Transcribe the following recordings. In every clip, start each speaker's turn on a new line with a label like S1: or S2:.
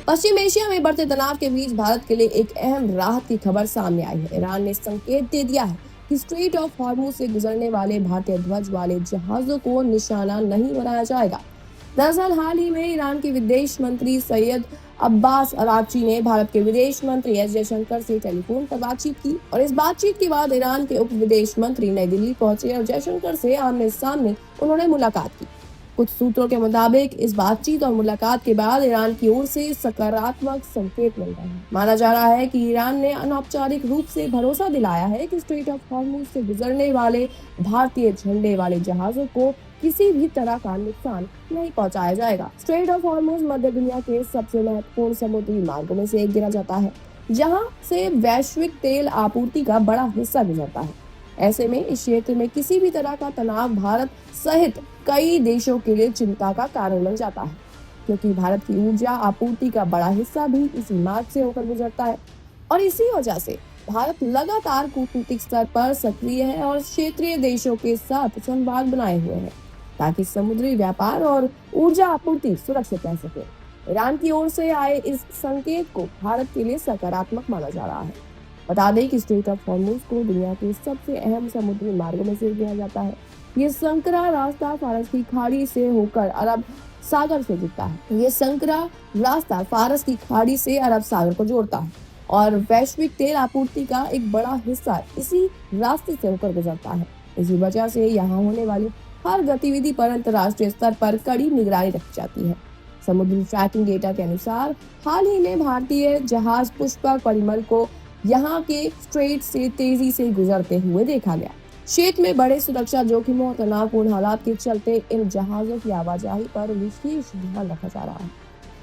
S1: पश्चिम Asia में बढ़ते तनाव के बीच भारत के लिए एक अहम राहत की खबर सामने आई है। ईरान ने संकेत दे दिया है कि स्ट्रेट ऑफ हॉर्मुज से गुजरने वाले भारतीय ध्वज वाले जहाजों को निशाना नहीं बनाया जाएगा। दरअसल हाल ही में ईरान के विदेश मंत्री सैयद अब्बास अरागची ने भारत के विदेश मंत्री एस जयशंकर से टेलीफोन पर बातचीत की और इस बातचीत के बाद ईरान के उप विदेश मंत्री नई दिल्ली पहुंचे और जयशंकर से आमने सामने उन्होंने मुलाकात की। कुछ सूत्रों के मुताबिक इस बातचीत और मुलाकात के बाद ईरान की ओर से सकारात्मक संकेत मिल रहे हैं। माना जा रहा है कि ईरान ने अनौपचारिक रूप से भरोसा दिलाया है कि स्ट्रेट ऑफ हॉर्मुज से गुजरने वाले भारतीय झंडे वाले जहाजों को किसी भी तरह का नुकसान नहीं पहुंचाया जाएगा। स्ट्रेट ऑफ हॉर्मुज मध्य दुनिया के सबसे महत्वपूर्ण समुद्री मार्गों में से एक गिना जाता है, जहां से वैश्विक तेल आपूर्ति का बड़ा हिस्सा गुजरता है। ऐसे में इस क्षेत्र में किसी भी तरह का तनाव भारत सहित कई देशों के लिए चिंता का कारण बन जाता है, क्योंकि भारत की ऊर्जा आपूर्ति का बड़ा हिस्सा भी इसी मार्ग से होकर गुजरता है और इसी वजह से भारत लगातार कूटनीतिक स्तर पर सक्रिय है और क्षेत्रीय देशों के साथ संवाद बनाए हुए है ताकि समुद्री व्यापार और ऊर्जा आपूर्ति सुरक्षित रह सके। ईरान की ओर से आए इस संकेत को भारत के लिए सकारात्मक माना जा रहा है। बता दें कि स्ट्रेट ऑफ हॉर्मुज को दुनिया के सबसे अहम समुद्री मार्गों में से गिना जाता है। ये संकरा रास्ता फारस की खाड़ी से होकर अरब सागर से जुड़ता है। ये संकरा रास्ता फारस की खाड़ी से अरब सागर को जोड़ता है और वैश्विक तेल आपूर्ति का एक बड़ा हिस्सा इसी रास्ते से होकर गुजरता है। इसी वजह से यहाँ होने वाली हर गतिविधि पर अंतर्राष्ट्रीय स्तर पर कड़ी निगरानी रखी जाती है। समुद्री ट्रैकिंग डेटा के अनुसार हाल ही में भारतीय जहाज पुष्पक परिमल को यहाँ के स्ट्रेट से तेजी से गुजरते हुए देखा गया। क्षेत्र में बड़े सुरक्षा जोखिमों और तनावपूर्ण हालात के चलते इन जहाजों की आवाजाही पर विशेष ध्यान रखा जा रहा है।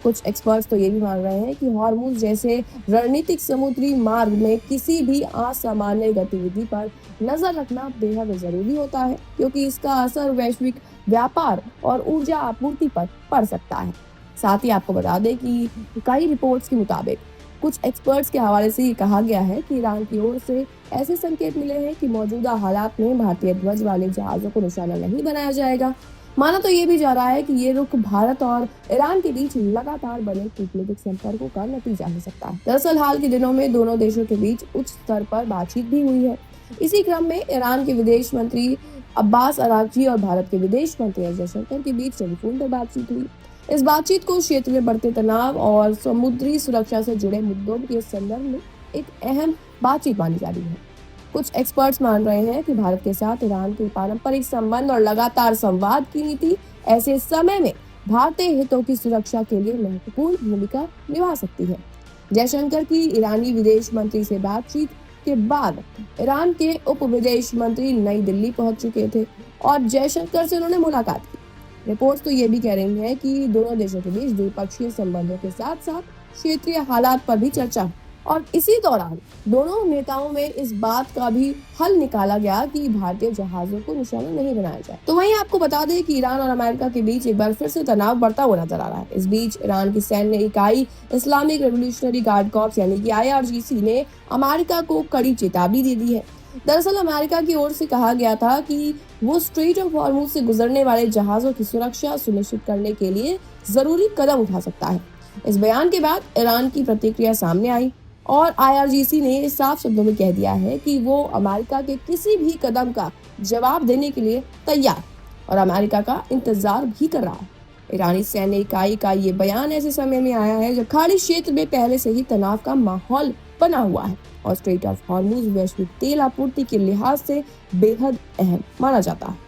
S1: कुछ एक्सपर्ट्स तो ये भी मान रहे हैं कि हॉर्मुज जैसे रणनीतिक समुद्री मार्ग में किसी भी असामान्य गतिविधि पर नजर रखना बेहद जरूरी होता है, क्योंकि इसका असर वैश्विक व्यापार और ऊर्जा आपूर्ति पर पड़ सकता है। साथ ही आपको बता दें कि कई रिपोर्ट्स के मुताबिक कुछ एक्सपर्ट्स के हवाले से ये कहा गया है कि ईरान की ओर से ऐसे संकेत मिले हैं कि मौजूदा हालात में भारतीय ध्वज वाले जहाजों को निशाना नहीं बनाया जाएगा। माना तो ये भी जा रहा है कि ये रुख भारत और ईरान के बीच लगातार बने कूटनीतिक संपर्कों का नतीजा हो सकता है। दरअसल हाल के दिनों में दोनों देशों के बीच उच्च स्तर पर बातचीत भी हुई है। इसी क्रम में ईरान के विदेश मंत्री अब्बास अरागची और भारत के विदेश मंत्री एस जयशंकर के बीच टेलीफोन पर बातचीत हुई। इस बातचीत को क्षेत्र में बढ़ते तनाव और समुद्री सुरक्षा से जुड़े मुद्दों के संदर्भ में एक अहम बातचीत मानी जा रही है। कुछ एक्सपर्ट्स मान रहे हैं कि भारत के साथ ईरान के पारंपरिक संबंध और लगातार संवाद की नीति ऐसे समय में भारतीय हितों की सुरक्षा के लिए महत्वपूर्ण भूमिका निभा सकती है। जयशंकर की ईरानी विदेश मंत्री से बातचीत के बाद ईरान के उप विदेश मंत्री नई दिल्ली पहुंच चुके थे और जयशंकर से उन्होंने मुलाकात की। रिपोर्ट्स तो ये भी कह रही हैं कि दोनों देशों के बीच द्विपक्षीय संबंधों के साथ साथ क्षेत्रीय हालात पर भी चर्चा और इसी दौरान दोनों नेताओं में इस बात का भी हल निकाला गया कि भारतीय जहाजों को निशाना नहीं बनाया जाए। तो वहीं आपको बता दें कि ईरान और अमेरिका के बीच एक बार फिर से तनाव बढ़ता हुआ नजर आ रहा है। इस बीच ईरान की सैन्य इकाई इस्लामिक रेवोल्यूशनरी गार्ड कॉर्प्स यानी कि IRGC ने अमेरिका को कड़ी चेतावनी दे दी है। दरअसल अमेरिका की ओर से कहा गया था कि वो स्ट्रेट ऑफ हॉर्मुज से गुजरने वाले जहाजों की सुरक्षा सुनिश्चित करने के लिए जरूरी कदम उठा सकता है। इस बयान के बाद ईरान की प्रतिक्रिया सामने आई और IRGC ने साफ शब्दों में कह दिया है कि वो अमेरिका के किसी भी कदम का जवाब देने के लिए तैयार और अमेरिका का इंतजार भी कर रहा है। ईरानी सैन्य इकाई का ये बयान ऐसे समय में आया है जब खाड़ी क्षेत्र में पहले से ही तनाव का माहौल बना हुआ है और स्ट्रेट ऑफ हॉर्मुज वैश्विक तेल आपूर्ति के लिहाज से बेहद अहम माना जाता है।